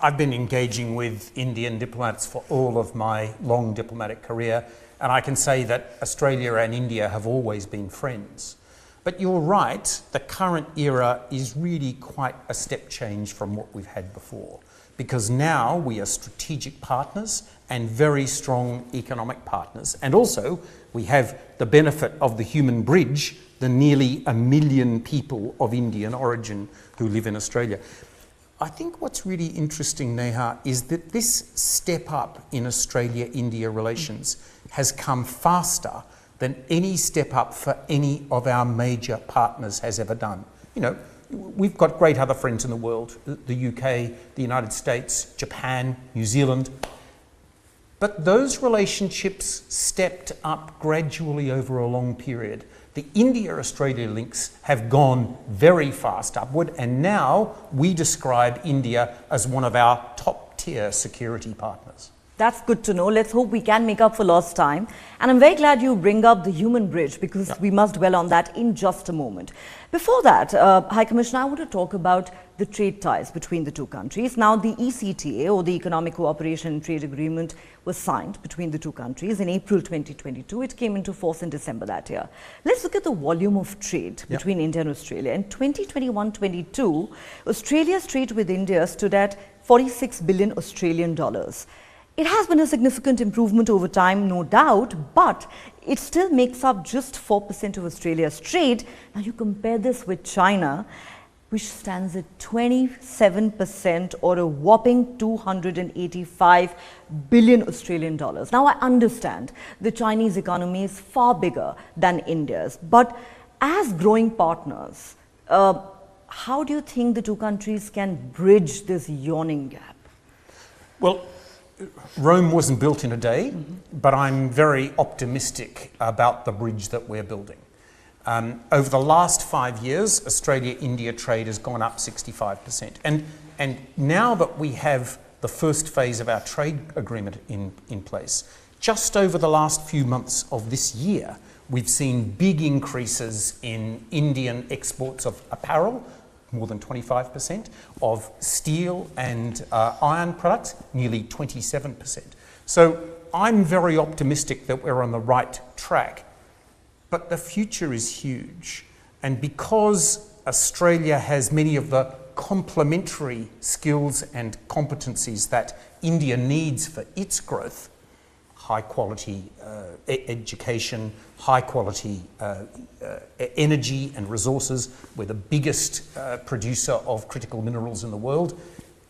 I've been engaging with Indian diplomats for all of my long diplomatic career, and I can say that Australia and India have always been friends. But you're right, the current era is really quite a step change from what we've had before, because now we are strategic partners and very strong economic partners. And also, we have the benefit of the human bridge, the nearly 1 million people of Indian origin who live in Australia. I think what's really interesting, Neha, is that this step up in Australia-India relations has come faster than any step up for any of our major partners has ever done. You know, we've got great other friends in the world, the UK, the United States, Japan, New Zealand. But those relationships stepped up gradually over a long period. The India-Australia links have gone very fast upward, and now we describe India as one of our top-tier security partners. That's good to know. Let's hope we can make up for lost time. And I'm very glad you bring up the human bridge, because we must dwell on that in just a moment. Before that, High Commissioner, I want to talk about the trade ties between the two countries. Now, the ECTA, or the Economic Cooperation and Trade Agreement, was signed between the two countries in April 2022. It came into force in December that year. Let's look at the volume of trade between India and Australia. In 2021-22, Australia's trade with India stood at 46 billion Australian dollars. It has been a significant improvement over time, no doubt, but it still makes up just 4% of Australia's trade. Now you compare this with China, which stands at 27%, or a whopping 285 billion Australian dollars. Now I understand the Chinese economy is far bigger than India's, but as growing partners, how do you think the two countries can bridge this yawning gap? Well, Rome wasn't built in a day, but I'm very optimistic about the bridge that we're building. Over the last 5 years, Australia-India trade has gone up 65%. And now that we have the first phase of our trade agreement in place, just over the last few months of this year, we've seen big increases in Indian exports of apparel, more than 25%, of steel and iron products, nearly 27%. So I'm very optimistic that we're on the right track, but the future is huge. And because Australia has many of the complementary skills and competencies that India needs for its growth, high quality education, high quality energy and resources. We're the biggest producer of critical minerals in the world.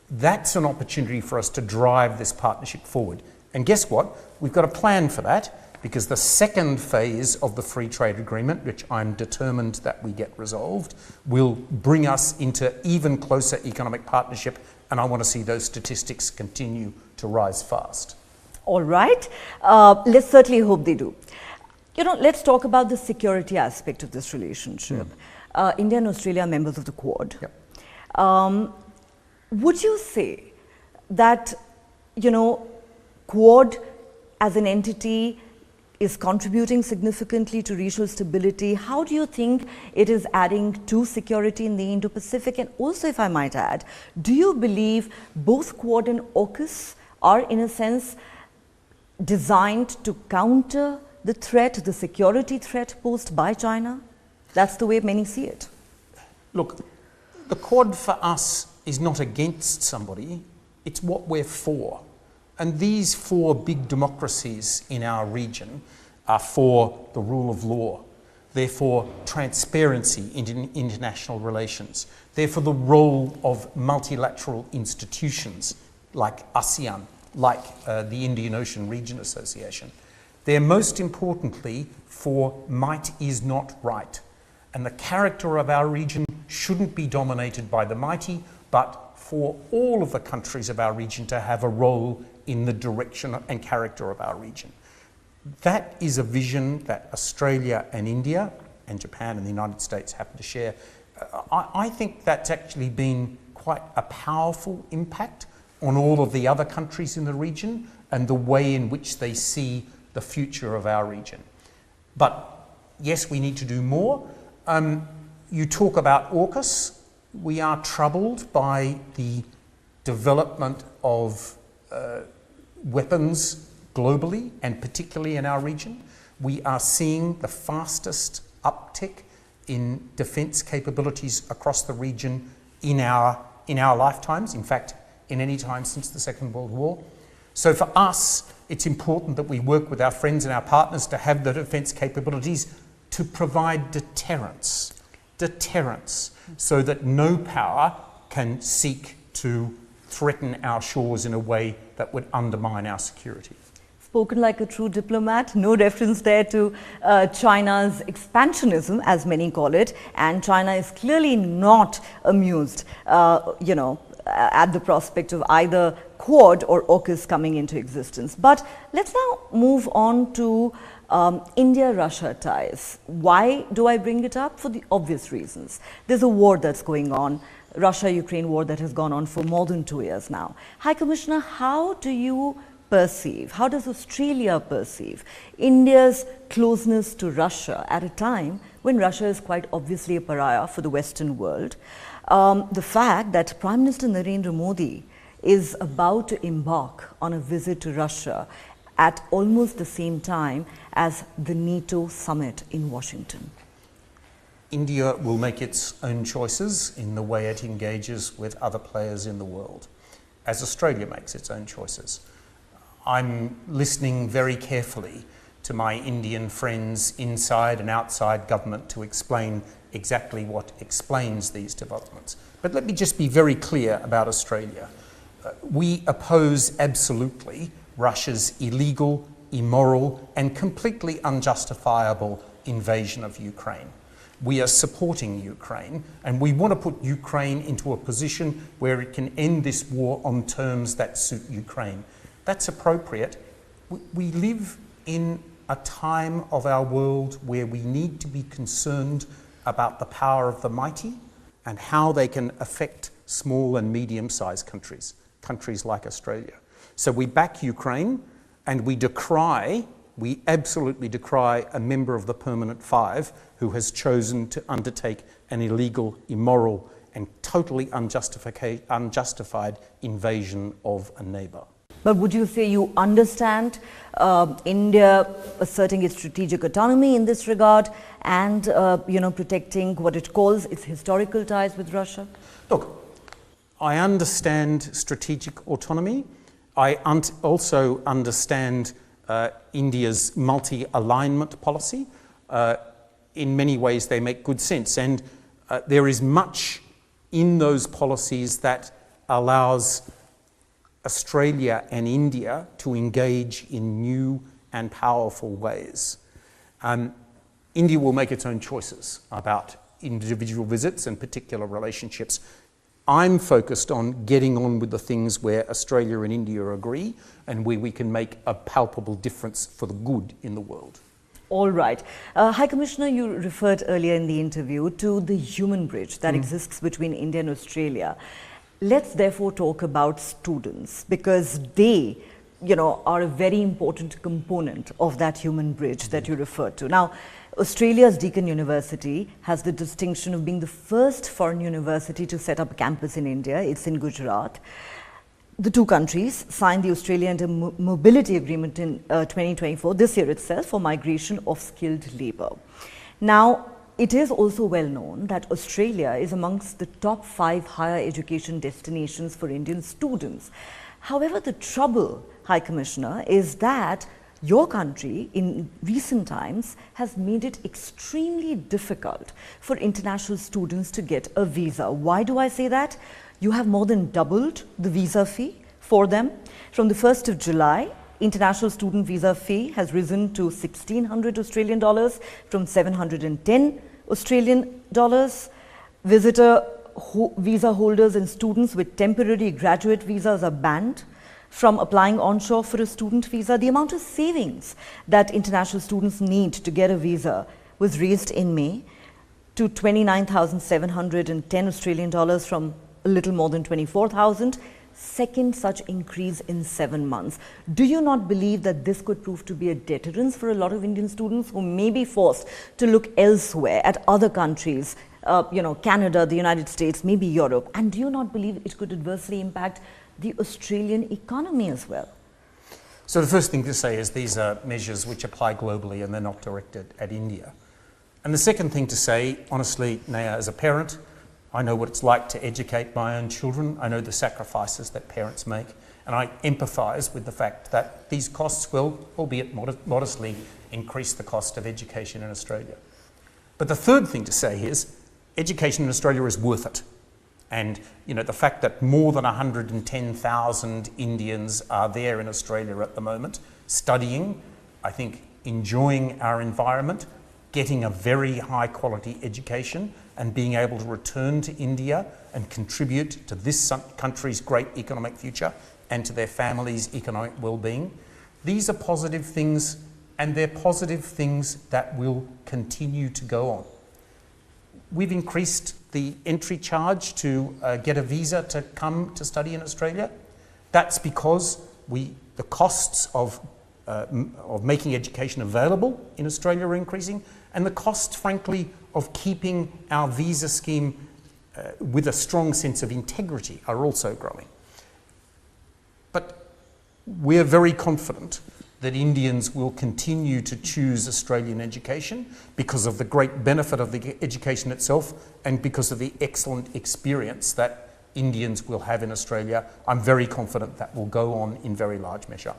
That's an opportunity for us to drive this partnership forward. And guess what? We've got a plan for that, because the second phase of the free trade agreement, which I'm determined that we get resolved, will bring us into even closer economic partnership, and I want to see those statistics continue to rise fast. All right. Let's certainly hope they do. You know, let's talk about the security aspect of this relationship. India and Australia are members of the Quad. Would you say that, you know, Quad as an entity is contributing significantly to regional stability? How do you think it is adding to security in the Indo-Pacific? And also, if I might add, do you believe both Quad and AUKUS are, in a sense, designed to counter the threat, the security threat posed by China? That's the way many see it. Look, the Quad for us is not against somebody, it's what we're for. And these four big democracies in our region are for the rule of law. They're for transparency in international relations. They're for the role of multilateral institutions like ASEAN, like the Indian Ocean Region Association. They're most importantly for might is not right. And the character of our region shouldn't be dominated by the mighty, but for all of the countries of our region to have a role in the direction and character of our region. That is a vision that Australia and India and Japan and the United States happen to share. I think that's actually been quite a powerful impact on all of the other countries in the region and the way in which they see the future of our region. But yes, we need to do more. You talk about AUKUS. We are troubled by the development of weapons globally and particularly in our region. We are seeing the fastest uptick in defence capabilities across the region in our lifetimes, in fact, in any time since the Second World War. So for us, it's important that we work with our friends and our partners to have the defence capabilities to provide deterrence, so that no power can seek to threaten our shores in a way that would undermine our security. Spoken like a true diplomat, no reference there to China's expansionism, as many call it, and China is clearly not amused, at the prospect of either Quad or AUKUS coming into existence. But let's now move on to India-Russia ties. Why do I bring it up? For the obvious reasons. There's a war that's going on, Russia-Ukraine war that has gone on for more than 2 years now. High Commissioner, how do you perceive, how does Australia perceive India's closeness to Russia at a time when Russia is quite obviously a pariah for the Western world? The fact that Prime Minister Narendra Modi is about to embark on a visit to Russia at almost the same time as the NATO summit in Washington. India will make its own choices in the way it engages with other players in the world, as Australia makes its own choices. I'm listening very carefully to my Indian friends inside and outside government to explain exactly what explains these developments. But let me just be very clear about Australia. We oppose absolutely Russia's illegal, immoral and completely unjustifiable invasion of Ukraine. We are supporting Ukraine and we want to put Ukraine into a position where it can end this war on terms that suit Ukraine. That's appropriate. We live in a time of our world where we need to be concerned about the power of the mighty and how they can affect small and medium-sized countries like Australia. So we back Ukraine and we absolutely decry a member of the Permanent Five who has chosen to undertake an illegal, immoral and totally unjustified invasion of a neighbour. But would you say you understand India asserting its strategic autonomy in this regard and protecting what it calls its historical ties with Russia? Look, I understand strategic autonomy. I also understand India's multi-alignment policy. In many ways they make good sense, and there is much in those policies that allows Australia and India to engage in new and powerful ways. India will make its own choices about individual visits and particular relationships. I'm focused on getting on with the things where Australia and India agree and where we can make a palpable difference for the good in the world. All right. High Commissioner, you referred earlier in the interview to the human bridge that exists between India and Australia. Let's therefore talk about students, because they, are a very important component of that human bridge that you referred to. Now, Australia's Deakin University has the distinction of being the first foreign university to set up a campus in India. It's in Gujarat. The two countries signed the Australia Mobility Agreement in 2024, this year itself, for migration of skilled labour. Now, it is also well known that Australia is amongst the top 5 higher education destinations for Indian students. However, the trouble, High Commissioner, is that your country in recent times has made it extremely difficult for international students to get a visa. Why do I say that? You have more than doubled the visa fee for them. From the 1st of July, international student visa fee has risen to 1,600 Australian dollars from 710 Australian dollars. Visitor visa holders and students with temporary graduate visas are banned from applying onshore for a student visa. The amount of savings that international students need to get a visa was raised in May to 29,710 Australian dollars from a little more than 24,000. Second such increase in 7 months. Do you not believe that this could prove to be a deterrence for a lot of Indian students who may be forced to look elsewhere at other countries Canada, the United States, maybe Europe? And do you not believe it could adversely impact the Australian economy as well? So the first thing to say is these are measures which apply globally and they're not directed at India. And the second thing to say, honestly, Naya, as a parent, I know what it's like to educate my own children. I know the sacrifices that parents make. And I empathise with the fact that these costs will, albeit modestly, increase the cost of education in Australia. But the third thing to say is education in Australia is worth it. And the fact that more than 110,000 Indians are there in Australia at the moment, studying, I think enjoying our environment, getting a very high quality education and being able to return to India and contribute to this country's great economic future and to their families' economic well-being. These are positive things, and they're positive things that will continue to go on. We've increased the entry charge to get a visa to come to study in Australia. That's because the costs of making education available in Australia are increasing, and the costs, frankly, of keeping our visa scheme with a strong sense of integrity are also growing. But we're very confident that Indians will continue to choose Australian education because of the great benefit of the education itself and because of the excellent experience that Indians will have in Australia. I'm very confident that will go on in very large measure.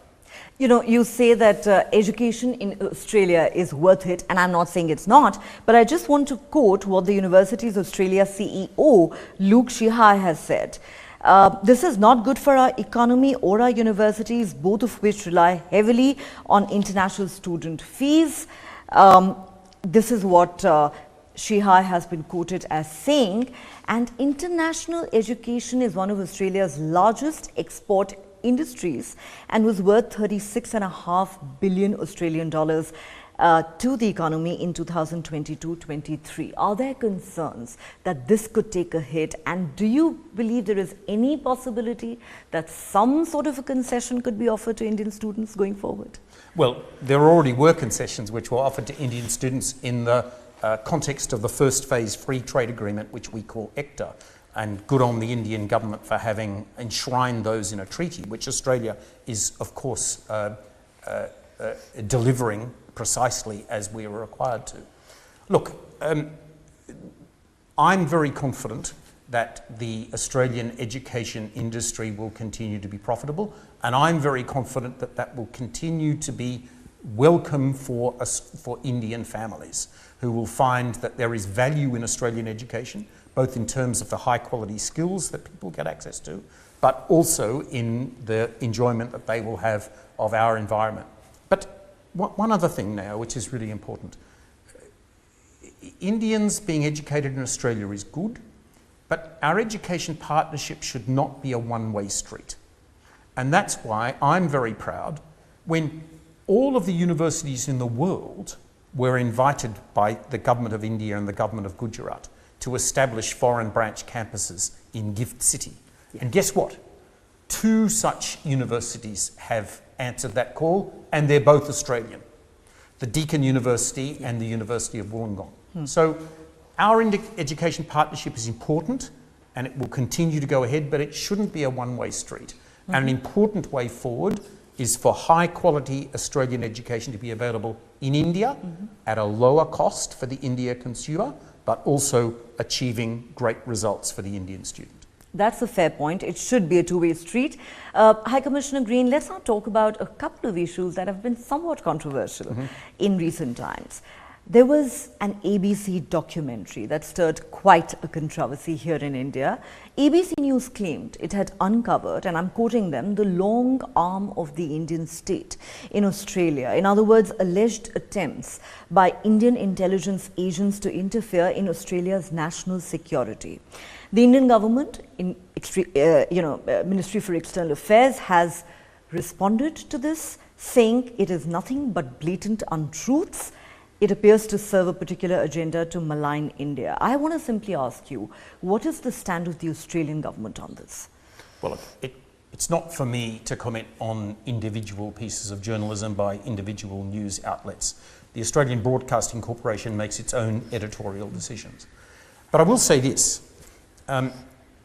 You say that education in Australia is worth it, and I'm not saying it's not, but I just want to quote what the Universities Australia CEO, Luke Shihai, has said. This is not good for our economy or our universities, both of which rely heavily on international student fees. This is what Shihai has been quoted as saying, and international education is one of Australia's largest export industries and was worth 36.5 billion Australian dollars to the economy in 2022-23. Are there concerns that this could take a hit, and do you believe there is any possibility that some sort of a concession could be offered to Indian students going forward? Well, there already were concessions which were offered to Indian students in the context of the first phase free trade agreement, which we call ECTA. And good on the Indian government for having enshrined those in a treaty, which Australia is, of course, delivering precisely as we were required to. Look, I'm very confident that the Australian education industry will continue to be profitable, and I'm very confident that that will continue to be welcome for Indian families who will find that there is value in Australian education, both in terms of the high quality skills that people get access to, but also in the enjoyment that they will have of our environment. But one other thing now, which is really important. Indians being educated in Australia is good, but our education partnership should not be a one-way street. And that's why I'm very proud when all of the universities in the world were invited by the government of India and the government of Gujarat to establish foreign branch campuses in Gift City. And guess what? 2 such universities have answered that call, and they're both Australian. The Deakin University and the University of Wollongong. So our education partnership is important, and it will continue to go ahead, but it shouldn't be a one-way street. And an important way forward is for high quality Australian education to be available in India at a lower cost for the India consumer, but also achieving great results for the Indian student. That's a fair point. It should be a two-way street. High Commissioner Green, let's now talk about a couple of issues that have been somewhat controversial in recent times. There was an ABC documentary that stirred quite a controversy here in India. ABC News claimed it had uncovered, and I'm quoting them, the long arm of the Indian state in Australia. In other words, alleged attempts by Indian intelligence agents to interfere in Australia's national security. The Indian government, Ministry for External Affairs, has responded to this, saying it is nothing but blatant untruths. It appears to serve a particular agenda to malign India. I want to simply ask you, what is the stand of the Australian government on this? Well, it's not for me to comment on individual pieces of journalism by individual news outlets. The Australian Broadcasting Corporation makes its own editorial decisions. But I will say this,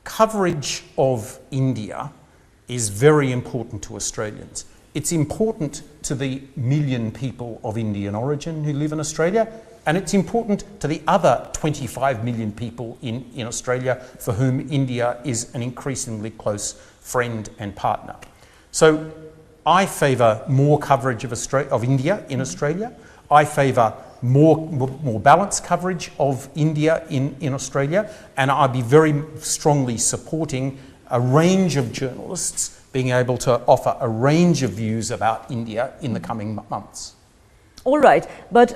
coverage of India is very important to Australians. It's important to the million people of Indian origin who live in Australia, and it's important to the other 25 million people in Australia for whom India is an increasingly close friend and partner. So I favour more coverage of India in Australia. I favour more balanced coverage of India in Australia, and I'd be very strongly supporting a range of journalists being able to offer a range of views about India in the coming months. All right, but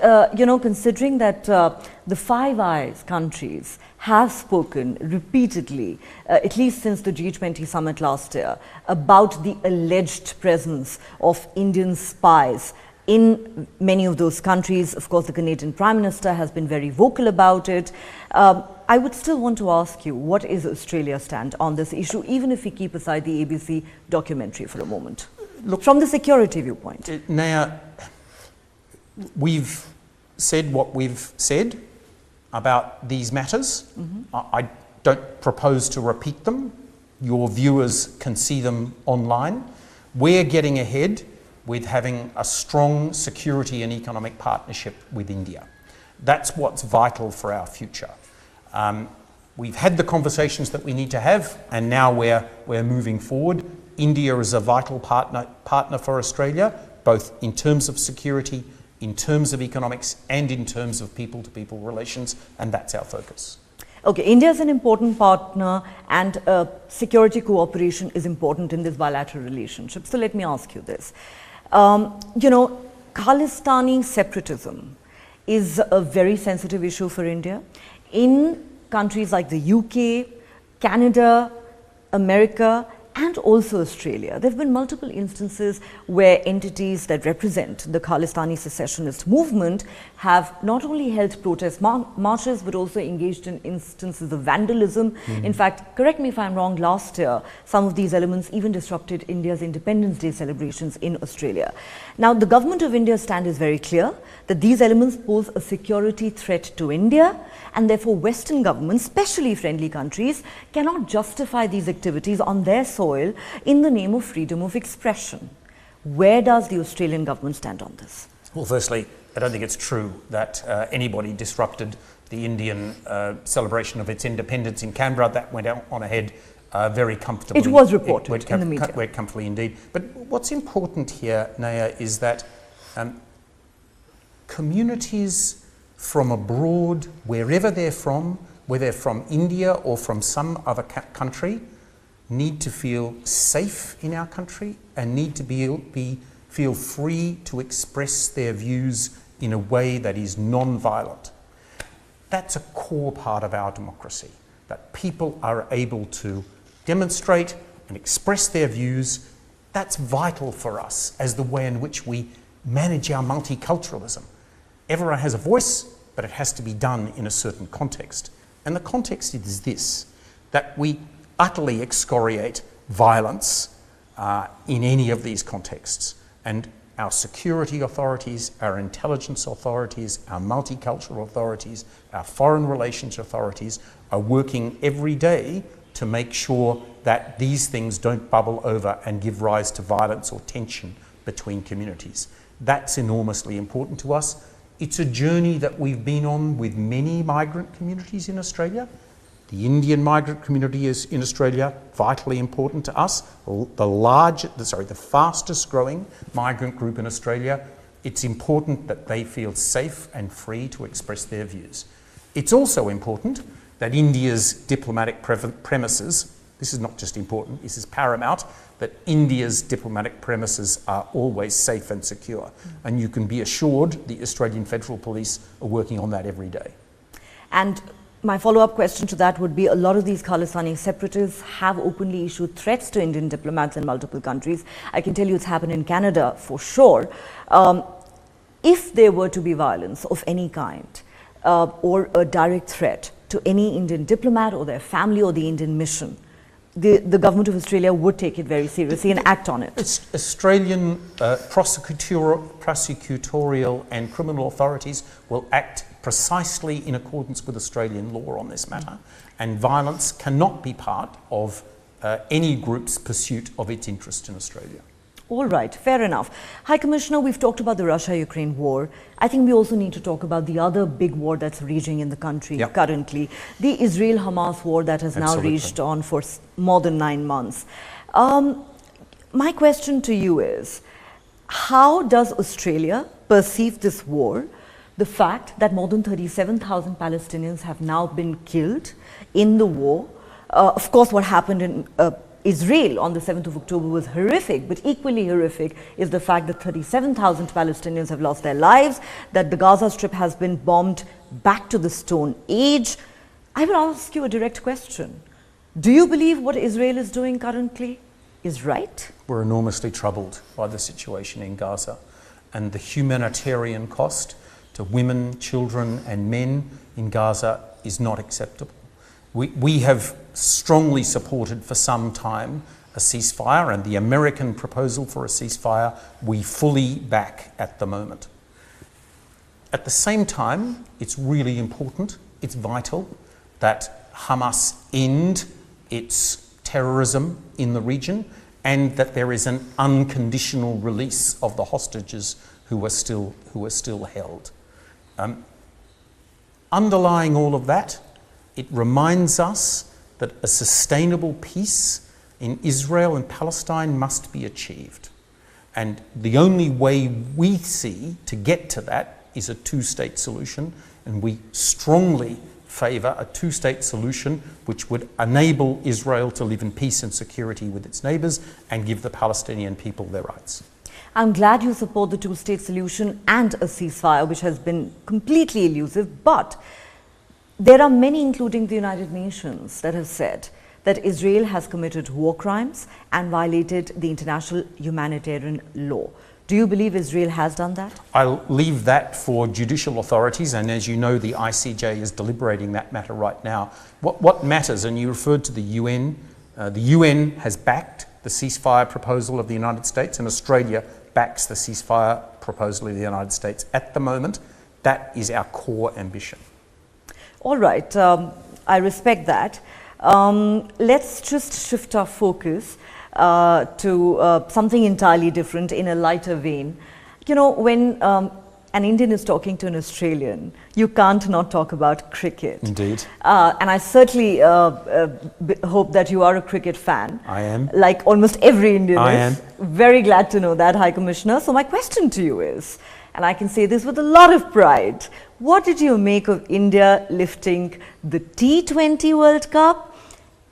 considering that the Five Eyes countries have spoken repeatedly, at least since the G20 summit last year, about the alleged presence of Indian spies in many of those countries. Of course, the Canadian Prime Minister has been very vocal about it. I would still want to ask you, what is Australia's stand on this issue, even if we keep aside the ABC documentary for a moment? Look, from the security viewpoint. Now, we've said what we've said about these matters. I don't propose to repeat them. Your viewers can see them online. We're getting ahead with having a strong security and economic partnership with India. That's what's vital for our future. We've had the conversations that we need to have, and now we're moving forward. India is a vital partner for Australia, both in terms of security, in terms of economics, and in terms of people-to-people relations, and that's our focus. Okay, India is an important partner, and security cooperation is important in this bilateral relationship. So let me ask you this. Khalistani separatism is a very sensitive issue for India. In countries like the UK, Canada, America, and also Australia, there have been multiple instances where entities that represent the Khalistani secessionist movement have not only held protest marches but also engaged in instances of vandalism. In fact, correct me if I'm wrong, last year some of these elements even disrupted India's Independence Day celebrations in Australia. Now, the government of India's stand is very clear that these elements pose a security threat to India, and therefore Western governments, especially friendly countries, cannot justify these activities on their soil in the name of freedom of expression. Where does the Australian government stand on this? Well, firstly, I don't think it's true that anybody disrupted the Indian celebration of its independence in Canberra. That went on ahead very comfortably. It was reported in the media. Went comfortably indeed. But what's important here, Naya, is that communities from abroad, wherever they're from, whether they're from India or from some other country, need to feel safe in our country and need to feel free to express their views in a way that is non-violent. That's a core part of our democracy, that people are able to demonstrate and express their views. That's vital for us as the way in which we manage our multiculturalism. Everyone has a voice, but it has to be done in a certain context. And the context is this, that we utterly excoriate violence in any of these contexts. And our security authorities, our intelligence authorities, our multicultural authorities, our foreign relations authorities are working every day to make sure that these things don't bubble over and give rise to violence or tension between communities. That's enormously important to us. It's a journey that we've been on with many migrant communities in Australia. The Indian migrant community is in Australia vitally important to us. The fastest growing migrant group in Australia. It's important that they feel safe and free to express their views. It's also important that India's diplomatic premises, this is not just important, this is paramount, that India's diplomatic premises are always safe and secure. And you can be assured the Australian Federal Police are working on that every day. And my follow-up question to that would be, a lot of these Khalistani separatists have openly issued threats to Indian diplomats in multiple countries. I can tell you it's happened in Canada for sure. If there were to be violence of any kind or a direct threat to any Indian diplomat or their family or the Indian mission, the government of Australia would take it very seriously and act on it. Australian prosecutorial and criminal authorities will act precisely in accordance with Australian law on this matter, and violence cannot be part of any group's pursuit of its interest in Australia. All right, fair enough. High Commissioner, we've talked about the Russia-Ukraine war. I think we also need to talk about the other big war that's raging in the country currently, the Israel-Hamas war that has now raged on for more than 9 months. My question to you is, how does Australia perceive this war, the fact that more than 37,000 Palestinians have now been killed in the war? Of course, what happened in Israel on the 7th of October was horrific, but equally horrific is the fact that 37,000 Palestinians have lost their lives, that the Gaza Strip has been bombed back to the Stone Age. I will ask you a direct question. Do you believe what Israel is doing currently is right? We're enormously troubled by the situation in Gaza, and the humanitarian cost to women, children and men in Gaza is not acceptable. We have strongly supported for some time a ceasefire, and the American proposal for a ceasefire we fully back at the moment. At the same time, it's really important, it's vital that Hamas end its terrorism in the region, and that there is an unconditional release of the hostages who are still held. Underlying all of that, it reminds us that a sustainable peace in Israel and Palestine must be achieved. And the only way we see to get to that is a two-state solution, and we strongly favour a two-state solution which would enable Israel to live in peace and security with its neighbours and give the Palestinian people their rights. I'm glad you support the two-state solution and a ceasefire, which has been completely elusive, but there are many, including the United Nations, that have said that Israel has committed war crimes and violated the international humanitarian law. Do you believe Israel has done that? I'll leave that for judicial authorities, and as you know, the ICJ is deliberating that matter right now. What matters, and you referred to the UN has backed the ceasefire proposal of the United States, and Australia backs the ceasefire proposal of the United States. At the moment, that is our core ambition. All right, I respect that. Let's just shift our focus to something entirely different in a lighter vein. You know, when an Indian is talking to an Australian, you can't not talk about cricket. Indeed. And I certainly hope that you are a cricket fan. I am. Like almost every Indian I is. am. Very glad to know that, High Commissioner. So my question to you is, and I can say this with a lot of pride, what did you make of India lifting the T20 World Cup?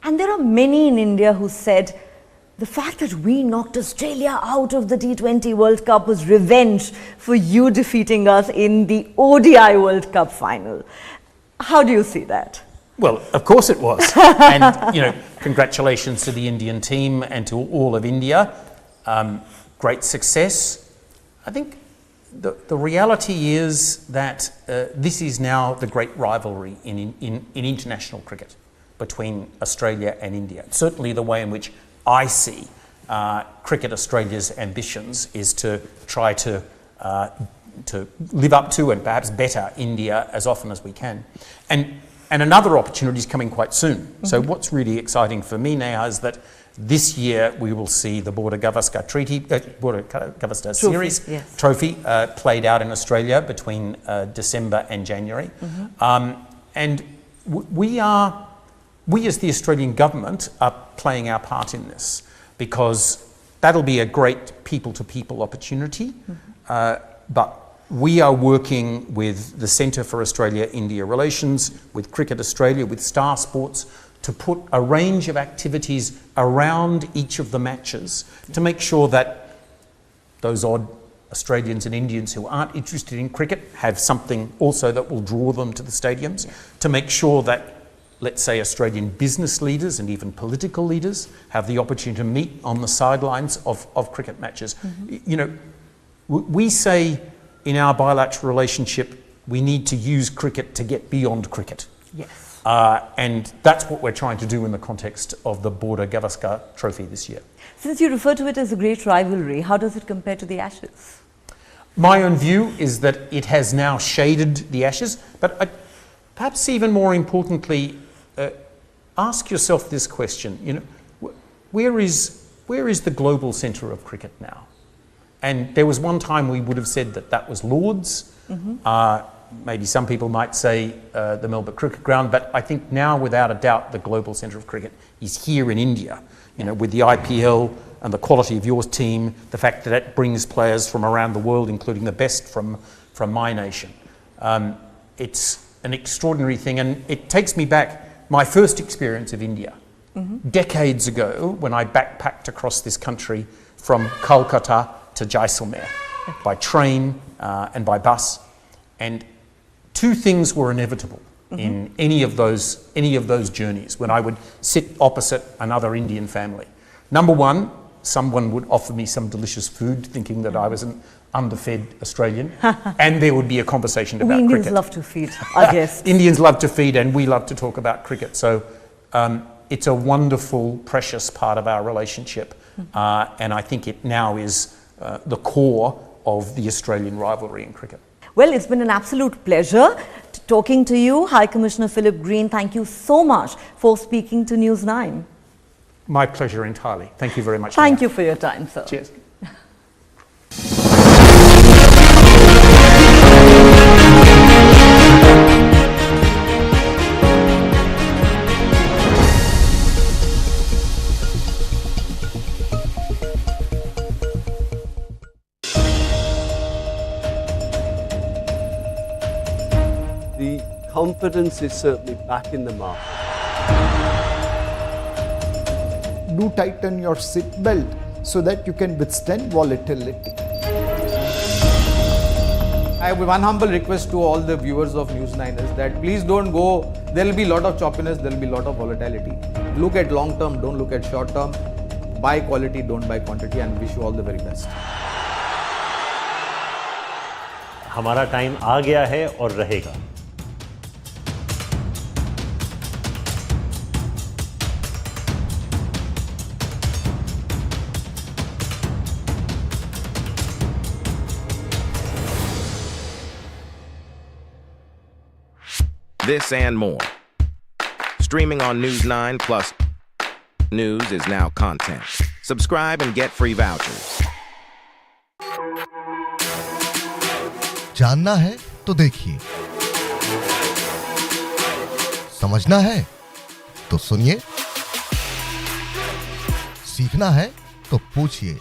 And there are many in India who said the fact that we knocked Australia out of the T20 World Cup was revenge for you defeating us in the ODI World Cup final. How do you see that? Well, of course it was. And, you know, congratulations to the Indian team and to all of India. Great success. I think the reality is that this is now the great rivalry in international cricket between Australia and India. Certainly the way in which I see Cricket Australia's ambitions is to try to live up to and perhaps better India as often as we can. And another opportunity is coming quite soon. Mm-hmm. So what's really exciting for me now is that this year we will see the Border Gavaskar Series trophy played out in Australia between December and January. Mm-hmm. And we as the Australian government are playing our part in this, because that'll be a great people-to-people opportunity. Mm-hmm. But we are working with the Centre for Australia-India Relations, with Cricket Australia, with Star Sports, to put a range of activities around each of the matches to make sure that those odd Australians and Indians who aren't interested in cricket have something also that will draw them to the stadiums, to make sure that, let's say, Australian business leaders and even political leaders have the opportunity to meet on the sidelines of cricket matches. Mm-hmm. You know, we say in our bilateral relationship, we need to use cricket to get beyond cricket. Yes. And that's what we're trying to do in the context of the Border Gavaskar Trophy this year. Since you refer to it as a great rivalry, how does it compare to the Ashes? My own view is that it has now shaded the ashes, but perhaps even more importantly, ask yourself this question, where is the global centre of cricket now? And there was one time we would have said that was Lord's. Maybe some people might say the Melbourne Cricket Ground, but I think now, without a doubt, the global centre of cricket is here in India. With the IPL and the quality of your team, the fact that it brings players from around the world, including the best from my nation. It's an extraordinary thing, and it takes me back, my first experience of India, decades ago, when I backpacked across this country from Kolkata to Jaisalmer by train and by bus, and two things were inevitable in any of those journeys when I would sit opposite another Indian family. Number one, someone would offer me some delicious food, thinking that I was an underfed Australian, and there would be a conversation about cricket. Indians love to feed, I guess. Indians love to feed, and we love to talk about cricket. So it's a wonderful, precious part of our relationship, and I think it now is the core of the Australian rivalry in cricket. Well, it's been an absolute pleasure talking to you, High Commissioner Philip Green. Thank you so much for speaking to News 9. My pleasure entirely. Thank you very much. Thank you for your time, sir. Cheers. The confidence is certainly back in the market. Do tighten your seat belt so that you can withstand volatility. I have one humble request to all the viewers of News 9 is that please don't go, there will be a lot of choppiness, there will be a lot of volatility. Look at long term, don't look at short term. Buy quality, don't buy quantity, and wish you all the very best. हमारा time आ गया है और रहेगा. This and more. Streaming on News 9 Plus. News is now content. Subscribe and get free vouchers. जानना है तो देखिए, समझना है तो सुनिए, सीखना है तो पूछिए,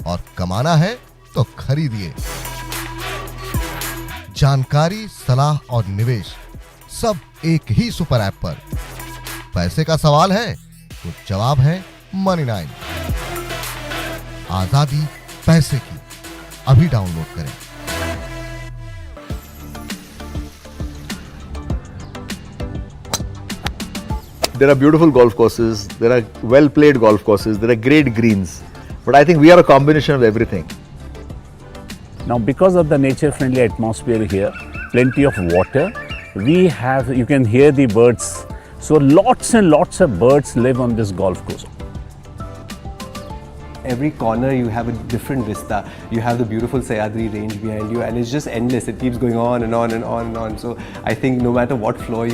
और कमाना है तो खरीदिए. जानकारी, सलाह और निवेश सब एक ही सुपर ऐप पर. पैसे का सवाल है तो जवाब है मनी 9. आजादी पैसे की. अभी डाउनलोड करें. There are beautiful golf courses, there are well played golf courses, there are great greens, but I think we are a combination of everything. Now, because of the nature friendly atmosphere here, plenty of water, you can hear the birds. So lots and lots of birds live on this golf course. Every corner you have a different vista. You have the beautiful Sayadri range behind you, and it's just endless. It keeps going on and on and on and on. So I think no matter what floor you